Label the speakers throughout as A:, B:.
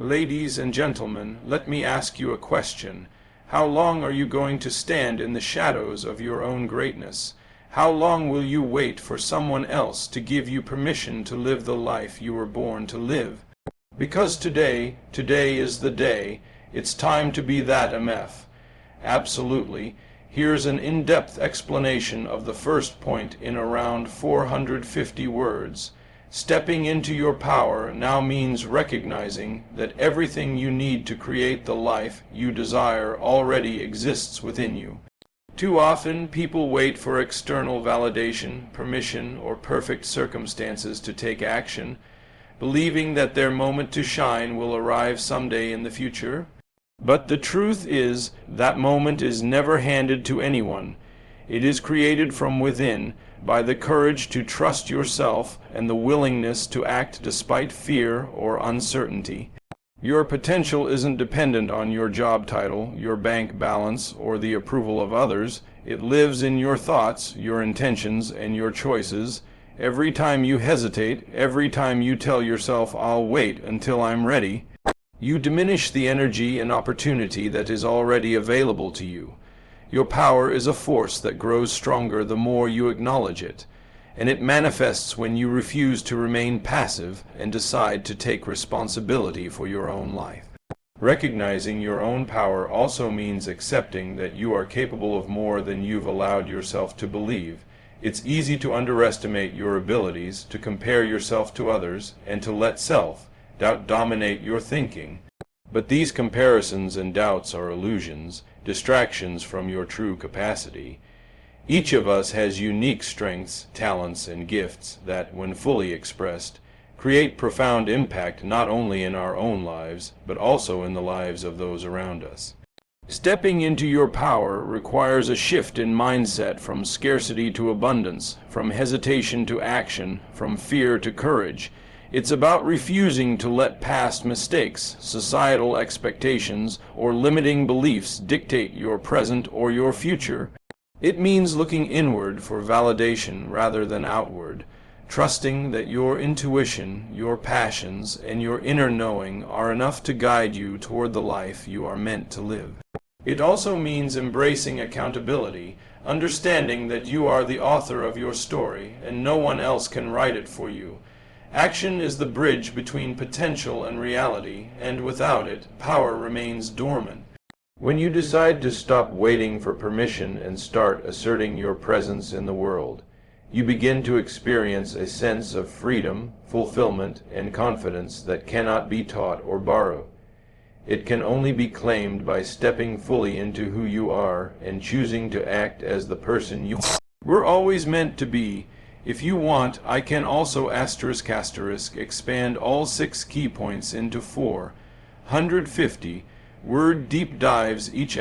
A: Ladies and gentlemen, let me ask you a question. How long are you going to stand in the shadows of your own greatness? How long will you wait for someone else to give you permission to live the life you were born to live? Because today is the day. It's time to be that MF. Absolutely. Here's an in-depth explanation of the first point in around 450 words. Stepping into your power now means recognizing that everything you need to create the life you desire already exists within you. Too often, people wait for external validation, permission, or perfect circumstances to take action, believing that their moment to shine will arrive someday in the future. But the truth is, that moment is never handed to anyone. It is created from within, by the courage to trust yourself and the willingness to act despite fear or uncertainty. Your potential isn't dependent on your job title, your bank balance, or the approval of others. It lives in your thoughts, your intentions, and your choices. Every time you hesitate, every time you tell yourself, "I'll wait until I'm ready," you diminish the energy and opportunity that is already available to you. Your power is a force that grows stronger the more you acknowledge it, and it manifests when you refuse to remain passive and decide to take responsibility for your own life. Recognizing your own power also means accepting that you are capable of more than you've allowed yourself to believe. It's easy to underestimate your abilities, to compare yourself to others, and to let self-doubt dominate your thinking. But these comparisons and doubts are illusions, distractions from your true capacity. Each of us has unique strengths, talents, and gifts that, when fully expressed, create profound impact not only in our own lives, but also in the lives of those around us. Stepping into your power requires a shift in mindset from scarcity to abundance, from hesitation to action, from fear to courage. It's about refusing to let past mistakes, societal expectations, or limiting beliefs dictate your present or your future. It means looking inward for validation rather than outward, trusting that your intuition, your passions, and your inner knowing are enough to guide you toward the life you are meant to live. It also means embracing accountability, understanding that you are the author of your story and no one else can write it for you. Action is the bridge between potential and reality, and without it, power remains dormant. When you decide to stop waiting for permission and start asserting your presence in the world, you begin to experience a sense of freedom, fulfillment, and confidence that cannot be taught or borrowed. It can only be claimed by stepping fully into who you are and choosing to act as the person you were always meant to be. If you want, I can also expand all 6 key points into 450 word deep dives each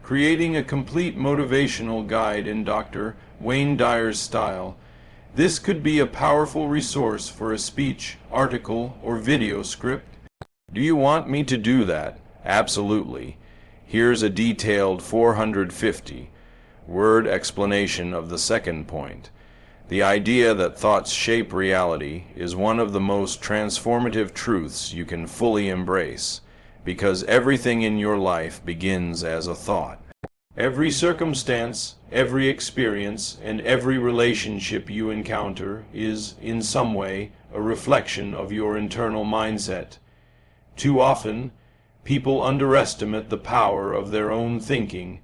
A: creating a complete motivational guide in Dr. Wayne Dyer's style. This could be a powerful resource for a speech, article, or video script. Do you want me to do that? Absolutely. Here's a detailed 450 word explanation of the second point. The idea that thoughts shape reality is one of the most transformative truths you can fully embrace, because everything in your life begins as a thought. Every circumstance, every experience, and every relationship you encounter is, in some way, a reflection of your internal mindset. Too often, people underestimate the power of their own thinking,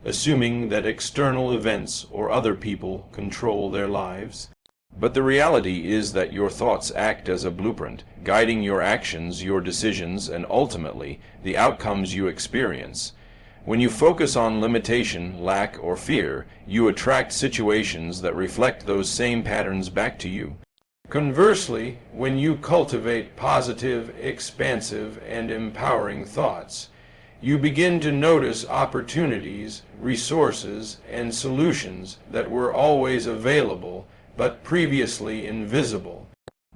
A: assuming that external events or other people control their lives. But the reality is that your thoughts act as a blueprint, guiding your actions, your decisions, and ultimately, the outcomes you experience. When you focus on limitation, lack, or fear, you attract situations that reflect those same patterns back to you. Conversely, when you cultivate positive, expansive, and empowering thoughts, you begin to notice opportunities, resources, and solutions that were always available but previously invisible.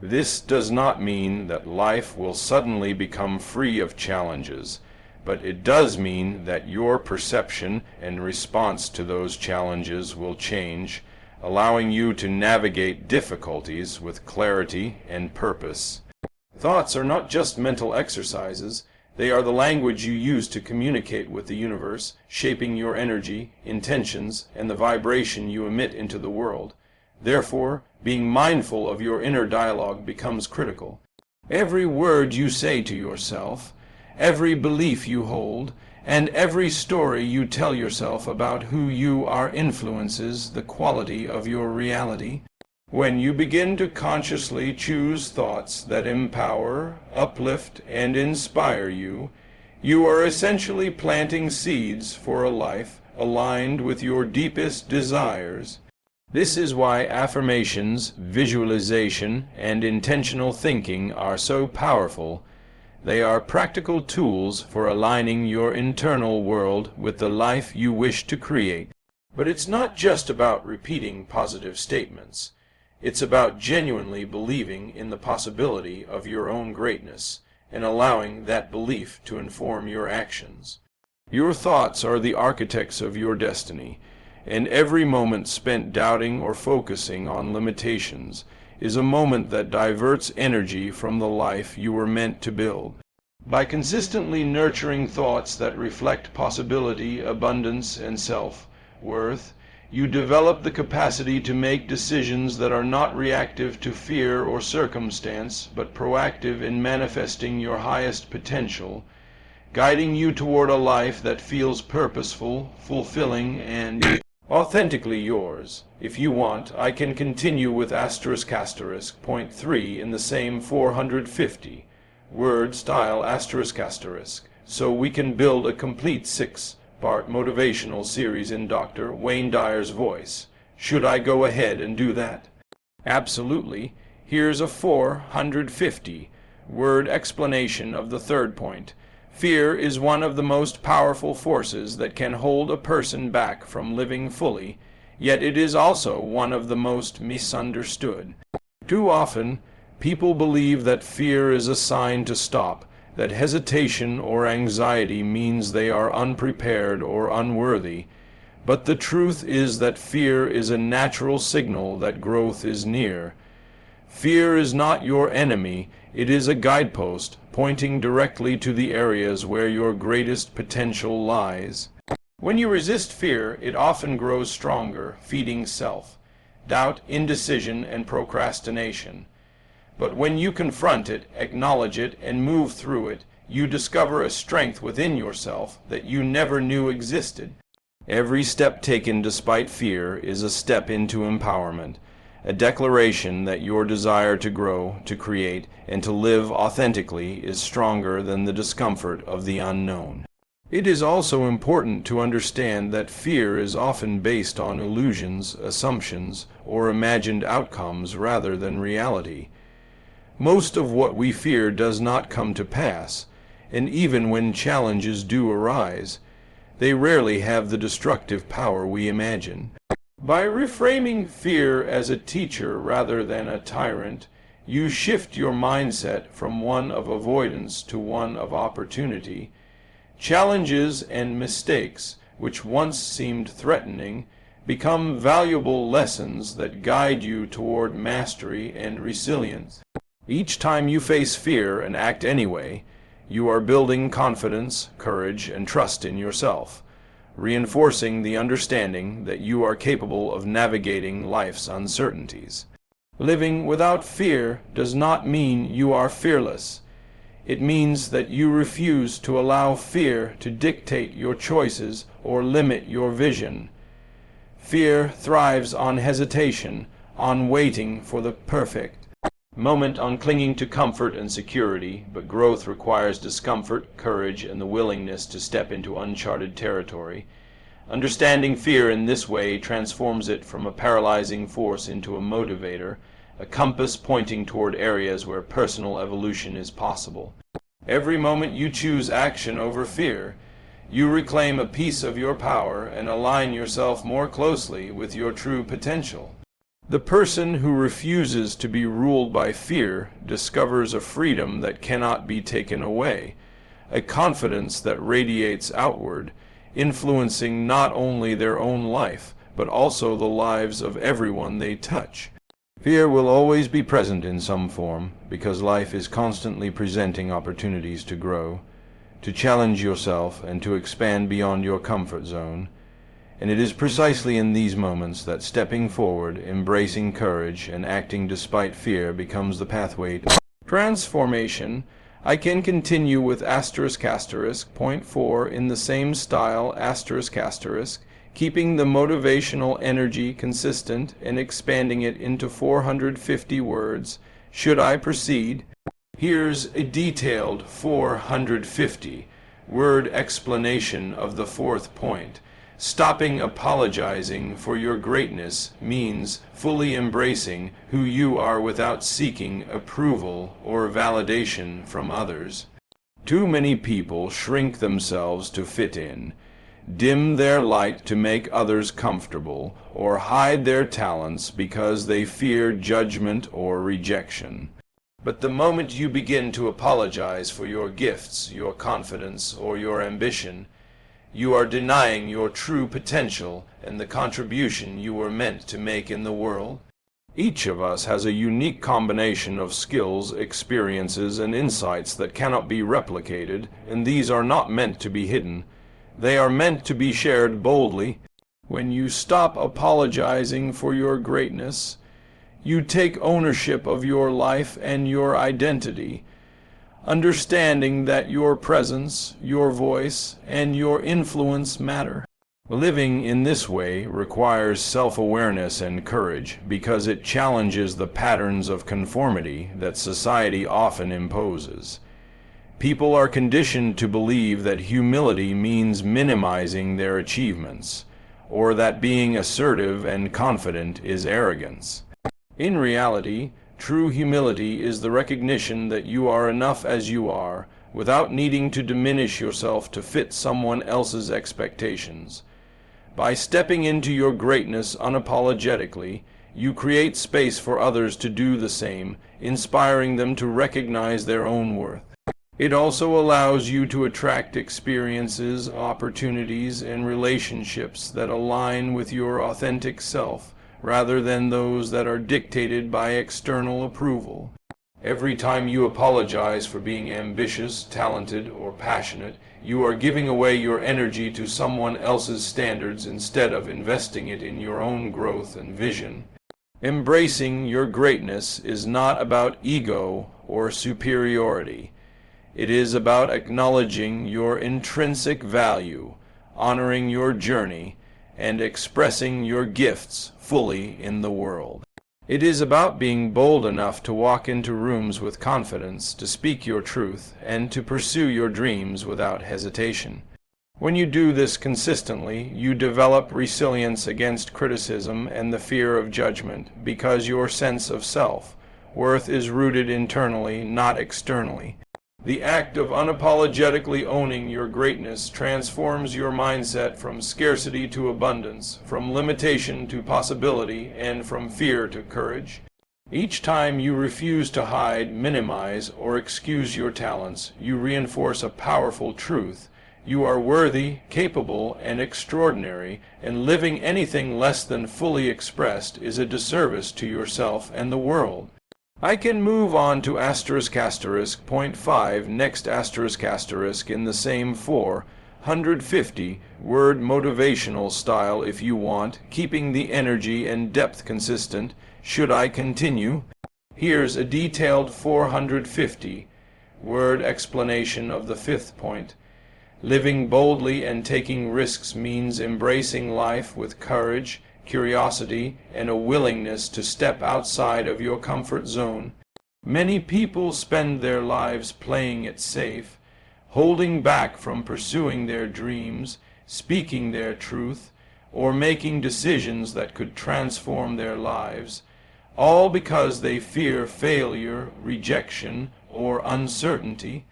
A: This does not mean that life will suddenly become free of challenges, but it does mean that your perception and response to those challenges will change, allowing you to navigate difficulties with clarity and purpose. Thoughts are not just mental exercises. They are the language you use to communicate with the universe, shaping your energy, intentions, and the vibration you emit into the world. Therefore, being mindful of your inner dialogue becomes critical. Every word you say to yourself, every belief you hold, and every story you tell yourself about who you are influences the quality of your reality. When you begin to consciously choose thoughts that empower, uplift, and inspire you, you are essentially planting seeds for a life aligned with your deepest desires. This is why affirmations, visualization, and intentional thinking are so powerful. They are practical tools for aligning your internal world with the life you wish to create. But it's not just about repeating positive statements. It's about genuinely believing in the possibility of your own greatness and allowing that belief to inform your actions. Your thoughts are the architects of your destiny, and every moment spent doubting or focusing on limitations is a moment that diverts energy from the life you were meant to build. By consistently nurturing thoughts that reflect possibility, abundance, and self-worth, you develop the capacity to make decisions that are not reactive to fear or circumstance, but proactive in manifesting your highest potential, guiding you toward a life that feels purposeful, fulfilling, and authentically yours. If you want, I can continue with point 3 in the same 450 word style so we can build a complete 6-part motivational series in Dr. Wayne Dyer's voice. Should I go ahead and do that? Absolutely. Here's a 450 word explanation of the third point. Fear is one of the most powerful forces that can hold a person back from living fully, yet it is also one of the most misunderstood. Too often, people believe that fear is a sign to stop, that hesitation or anxiety means they are unprepared or unworthy. But the truth is that fear is a natural signal that growth is near. Fear is not your enemy, it is a guidepost pointing directly to the areas where your greatest potential lies. When you resist fear, it often grows stronger, feeding self-doubt, indecision, and procrastination. But when you confront it, acknowledge it, and move through it, you discover a strength within yourself that you never knew existed. Every step taken despite fear is a step into empowerment, a declaration that your desire to grow, to create, and to live authentically is stronger than the discomfort of the unknown. It is also important to understand that fear is often based on illusions, assumptions, or imagined outcomes rather than reality. Most of what we fear does not come to pass, and even when challenges do arise, they rarely have the destructive power we imagine. By reframing fear as a teacher rather than a tyrant, you shift your mindset from one of avoidance to one of opportunity. Challenges and mistakes, which once seemed threatening, become valuable lessons that guide you toward mastery and resilience. Each time you face fear and act anyway, you are building confidence, courage, and trust in yourself, reinforcing the understanding that you are capable of navigating life's uncertainties. Living without fear does not mean you are fearless. It means that you refuse to allow fear to dictate your choices or limit your vision. Fear thrives on hesitation, on waiting for the perfect moment, on clinging to comfort and security, but growth requires discomfort, courage, and the willingness to step into uncharted territory. Understanding fear in this way transforms it from a paralyzing force into a motivator, a compass pointing toward areas where personal evolution is possible. Every moment you choose action over fear, you reclaim a piece of your power and align yourself more closely with your true potential. The person who refuses to be ruled by fear discovers a freedom that cannot be taken away, a confidence that radiates outward, influencing not only their own life, but also the lives of everyone they touch. Fear will always be present in some form, because life is constantly presenting opportunities to grow, to challenge yourself, and to expand beyond your comfort zone. And it is precisely in these moments that stepping forward, embracing courage, and acting despite fear becomes the pathway to transformation. I can continue with point 4 in the same style keeping the motivational energy consistent and expanding it into 450 words. Should I proceed? Here's a detailed 450-word explanation of the fourth point. Stopping apologizing for your greatness means fully embracing who you are without seeking approval or validation from others. Too many people shrink themselves to fit in, dim their light to make others comfortable, or hide their talents because they fear judgment or rejection. But the moment you begin to apologize for your gifts, your confidence, or your ambition, you are denying your true potential and the contribution you were meant to make in the world. Each of us has a unique combination of skills, experiences, and insights that cannot be replicated, and these are not meant to be hidden. They are meant to be shared boldly. When you stop apologizing for your greatness, you take ownership of your life and your identity, understanding that your presence, your voice, and your influence matter. Living in this way requires self-awareness and courage because it challenges the patterns of conformity that society often imposes. People are conditioned to believe that humility means minimizing their achievements, or that being assertive and confident is arrogance. In reality, true humility is the recognition that you are enough as you are, without needing to diminish yourself to fit someone else's expectations. By stepping into your greatness unapologetically, you create space for others to do the same, inspiring them to recognize their own worth. It also allows you to attract experiences, opportunities, and relationships that align with your authentic self, rather than those that are dictated by external approval. Every time you apologize for being ambitious, talented, or passionate, you are giving away your energy to someone else's standards instead of investing it in your own growth and vision. Embracing your greatness is not about ego or superiority. It is about acknowledging your intrinsic value, honoring your journey, and expressing your gifts fully in the world. It is about being bold enough to walk into rooms with confidence, to speak your truth, and to pursue your dreams without hesitation. When you do this consistently, you develop resilience against criticism and the fear of judgment, because your sense of self-worth is rooted internally, not externally. The act of unapologetically owning your greatness transforms your mindset from scarcity to abundance, from limitation to possibility, and from fear to courage. Each time you refuse to hide, minimize, or excuse your talents, you reinforce a powerful truth. You are worthy, capable, and extraordinary, and living anything less than fully expressed is a disservice to yourself and the world. I can move on to point 5 next in the same 450-word motivational style if you want, keeping the energy and depth consistent. Should I continue? Here's a detailed 450-word explanation of the fifth point. Living boldly and taking risks means embracing life with courage, curiosity, and a willingness to step outside of your comfort zone. Many people spend their lives playing it safe, holding back from pursuing their dreams, speaking their truth, or making decisions that could transform their lives, all because they fear failure, rejection, or uncertainty.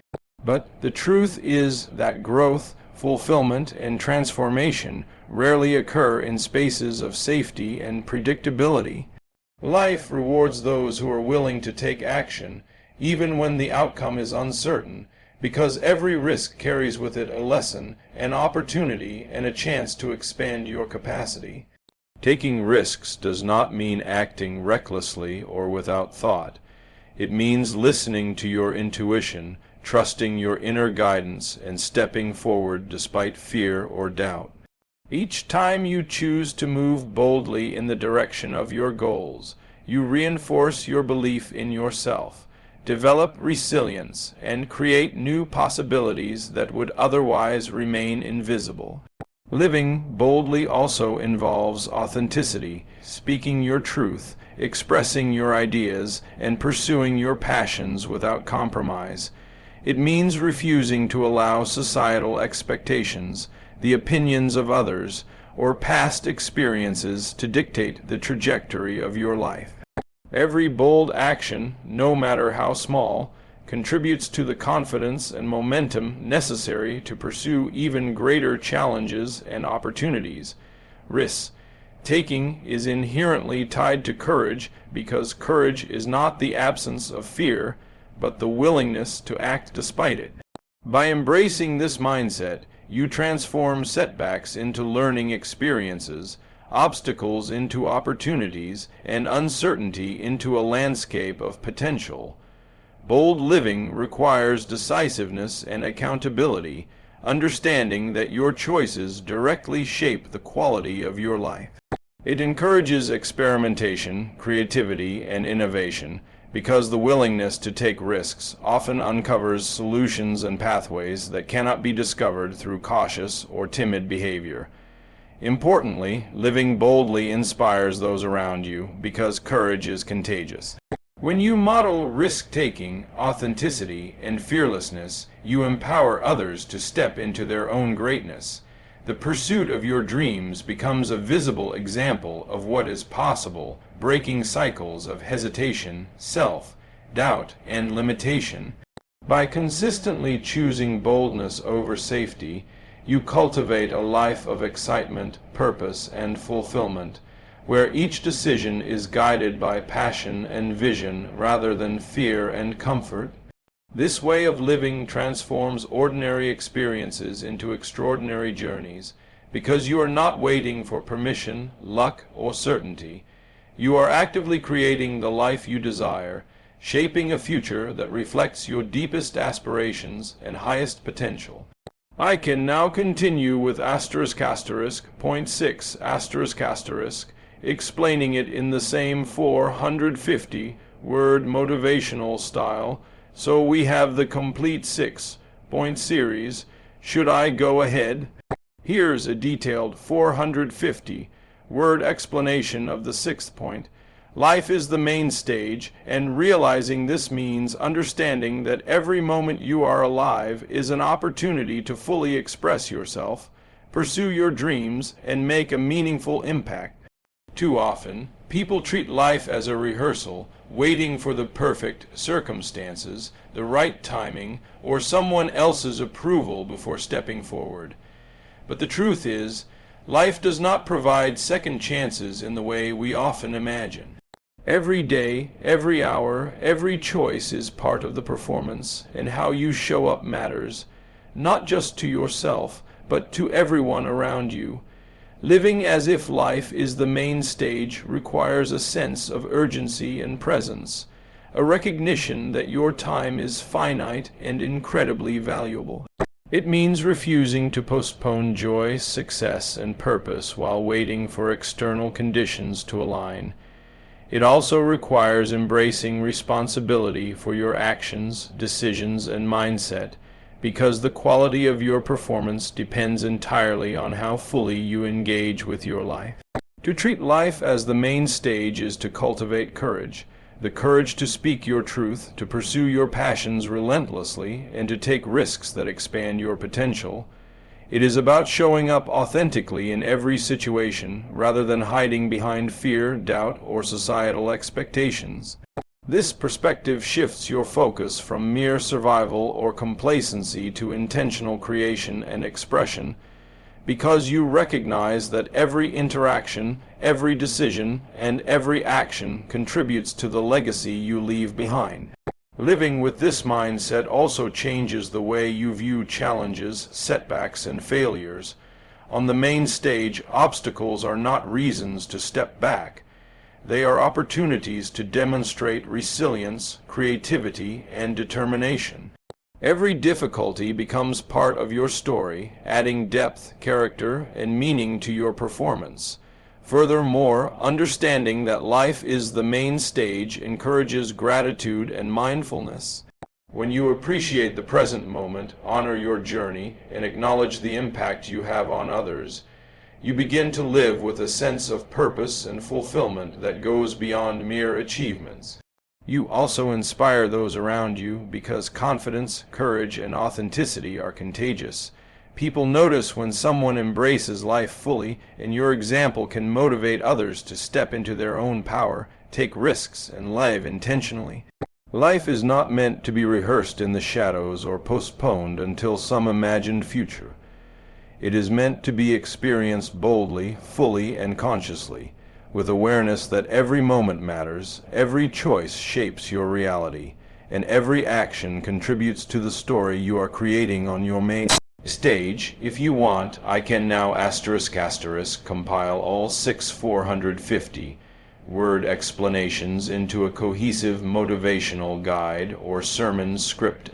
A: But the truth is that growth, fulfillment, and transformation rarely occur in spaces of safety and predictability. Life rewards those who are willing to take action, even when the outcome is uncertain, because every risk carries with it a lesson, an opportunity, and a chance to expand your capacity. Taking risks does not mean acting recklessly or without thought. It means listening to your intuition, trusting your inner guidance, and stepping forward despite fear or doubt. Each time you choose to move boldly in the direction of your goals, you reinforce your belief in yourself, develop resilience, and create new possibilities that would otherwise remain invisible. Living boldly also involves authenticity, speaking your truth, expressing your ideas, and pursuing your passions without compromise. It means refusing to allow societal expectations, the opinions of others, or past experiences to dictate the trajectory of your life. Every bold action, no matter how small, contributes to the confidence and momentum necessary to pursue even greater challenges and opportunities. Risks taking is inherently tied to courage because courage is not the absence of fear, but the willingness to act despite it. By embracing this mindset, you transform setbacks into learning experiences, obstacles into opportunities, and uncertainty into a landscape of potential. Bold living requires decisiveness and accountability, understanding that your choices directly shape the quality of your life. It encourages experimentation, creativity, and innovation, because the willingness to take risks often uncovers solutions and pathways that cannot be discovered through cautious or timid behavior. Importantly, living boldly inspires those around you because courage is contagious. When you model risk-taking, authenticity, and fearlessness, you empower others to step into their own greatness. The pursuit of your dreams becomes a visible example of what is possible, breaking cycles of hesitation, self-doubt, and limitation. By consistently choosing boldness over safety, you cultivate a life of excitement, purpose, and fulfillment, where each decision is guided by passion and vision rather than fear and comfort. This way of living transforms ordinary experiences into extraordinary journeys, because you are not waiting for permission, luck, or certainty. You are actively creating the life you desire, shaping a future that reflects your deepest aspirations and highest potential. I can now continue with point 6 explaining it in the same 450-word motivational style, so we have the complete 6-point series. Should I go ahead? Here's a detailed 450-word explanation of the 6th point. Life is the main stage, and realizing this means understanding that every moment you are alive is an opportunity to fully express yourself, pursue your dreams, and make a meaningful impact. Too often, people treat life as a rehearsal, waiting for the perfect circumstances, the right timing, or someone else's approval before stepping forward. But the truth is, life does not provide second chances in the way we often imagine. Every day, every hour, every choice is part of the performance, and how you show up matters, not just to yourself, but to everyone around you. Living as if life is the main stage requires a sense of urgency and presence, a recognition that your time is finite and incredibly valuable. It means refusing to postpone joy, success, and purpose while waiting for external conditions to align. It also requires embracing responsibility for your actions, decisions, and mindset, because the quality of your performance depends entirely on how fully you engage with your life. To treat life as the main stage is to cultivate courage, the courage to speak your truth, to pursue your passions relentlessly, and to take risks that expand your potential. It is about showing up authentically in every situation, rather than hiding behind fear, doubt, or societal expectations. This perspective shifts your focus from mere survival or complacency to intentional creation and expression, because you recognize that every interaction, every decision, and every action contributes to the legacy you leave behind. Living with this mindset also changes the way you view challenges, setbacks, and failures. On the main stage, obstacles are not reasons to step back. They are opportunities to demonstrate resilience, creativity, and determination. Every difficulty becomes part of your story, adding depth, character, and meaning to your performance. Furthermore, understanding that life is the main stage encourages gratitude and mindfulness. When you appreciate the present moment, honor your journey, and acknowledge the impact you have on others, you begin to live with a sense of purpose and fulfillment that goes beyond mere achievements. You also inspire those around you because confidence, courage, and authenticity are contagious. People notice when someone embraces life fully, and your example can motivate others to step into their own power, take risks, and live intentionally. Life is not meant to be rehearsed in the shadows or postponed until some imagined future. It is meant to be experienced boldly, fully, and consciously, with awareness that every moment matters, every choice shapes your reality, and every action contributes to the story you are creating on your main stage. If you want, I can now *** compile all 450 word explanations into a cohesive motivational guide or sermon script ***,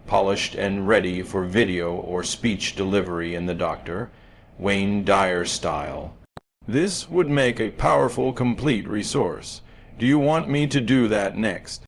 A: polished and ready for video or speech delivery in the Dr. Wayne Dyer style. This would make a powerful, complete resource. Do you want me to do that next?